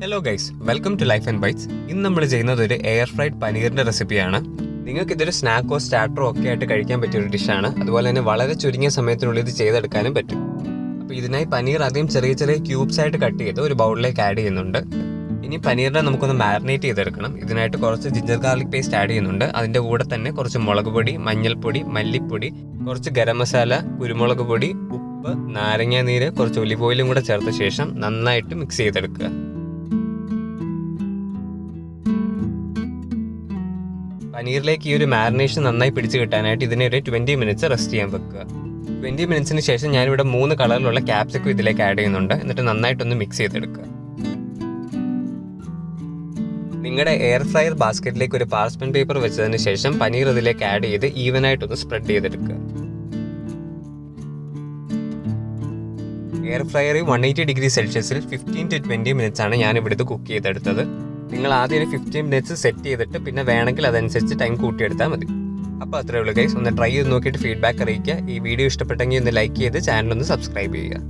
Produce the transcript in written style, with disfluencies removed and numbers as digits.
Hello guys, welcome to life and bytes. ഇന്ന് നമ്മൾ ചെയ്യുന്നത് ഒരു എയർ ഫ്രൈഡ് പനീറിന്റെ റെസിപ്പിയാണ്. നിങ്ങൾക്ക് ഇതൊരു സ്നാക്കോ സ്റ്റാർട്ടറോ ഒക്കെ ആയിട്ട് കഴിക്കാൻ പറ്റിയ ഒരു ഡിഷാണ്. അതുപോലെ തന്നെ വളരെ ചുരുങ്ങിയ സമയത്തിനുള്ളിൽ ഇത് ചെയ്തെടുക്കാനും പറ്റും. അപ്പോൾ ഇതിനായി പനീർ ആദ്യം ചെറിയ ചെറിയ ക്യൂബ്സ് ആയിട്ട് കട്ട് ചെയ്ത് ഒരു ബൗളിലേക്ക് ആഡ് ചെയ്യുന്നുണ്ട്. ഇനി പനീറിനെ നമുക്കൊന്ന് മാരിനേറ്റ് ചെയ്തെടുക്കണം. ഇതിനായിട്ട് കുറച്ച് ജിഞ്ചർ ഗാർലിക് പേസ്റ്റ് ആഡ് ചെയ്യുന്നുണ്ട്. അതിൻ്റെ കൂടെ തന്നെ കുറച്ച് മുളക് പൊടി, മഞ്ഞൾപ്പൊടി, മല്ലിപ്പൊടി, കുറച്ച് ഗരം മസാല, കുരുമുളക് പൊടി, ഉപ്പ്, നാരങ്ങ നീര്, കുറച്ച് ഒലിവ് ഓയിലും കൂടെ ചേർത്ത ശേഷം നന്നായിട്ട് മിക്സ് ചെയ്തെടുക്കുക. പനീറിലേക്ക് ഈ ഒരു മാരിനേഷൻ നന്നായി പിടിച്ച് കിട്ടാനായിട്ട് ഇതിനെ ഒരു 20 മിനിറ്റ്സ് റെസ്റ്റ് ചെയ്യാൻ വെക്കുക. 20 മിനിറ്റ്സിന് ശേഷം ഞാനിവിടെ 3 കളറിലുള്ള ക്യാപ്സിക്കം ഇതിലേക്ക് ആഡ് ചെയ്യുന്നുണ്ട്. എന്നിട്ട് നന്നായിട്ടൊന്ന് മിക്സ് ചെയ്തെടുക്കുക. നിങ്ങളുടെ എയർ ഫ്രയർ ബാസ്ക്കറ്റിലേക്ക് ഒരു പാർച്ച്മെന്റ് പേപ്പർ വെച്ചതിന് ശേഷം പനീർ ഇതിലേക്ക് ആഡ് ചെയ്ത് ഈവനായിട്ടൊന്ന് സ്പ്രെഡ് ചെയ്തെടുക്കുക. എയർ ഫ്രയറിൽ 180 ഡിഗ്രി സെൽഷ്യസിൽ 15 to 20 മിനിറ്റ്സ് ആണ് ഞാനിവിടെ ഇത് കുക്ക് ചെയ്തെടുത്തത്. നിങ്ങൾ ആദ്യം ഒരു 15 മിനിറ്റ്സ് സെറ്റ് ചെയ്തിട്ട് പിന്നെ വേണമെങ്കിൽ അതനുസരിച്ച് ടൈം കൂട്ടിയെടുത്താൽ മതി. അപ്പോൾ അത്രേ ഉള്ളൂ ഗൈസ്. ഒന്ന് ട്രൈ ചെയ്ത് നോക്കിയിട്ട് ഫീഡ്ബാക്ക് അറിയിക്കുക. ഈ വീഡിയോ ഇഷ്ടപ്പെട്ടെങ്കിൽ ഒന്ന് ലൈക്ക് ചെയ്ത് ചാനൽ ഒന്ന് സബ്സ്ക്രൈബ് ചെയ്യുക.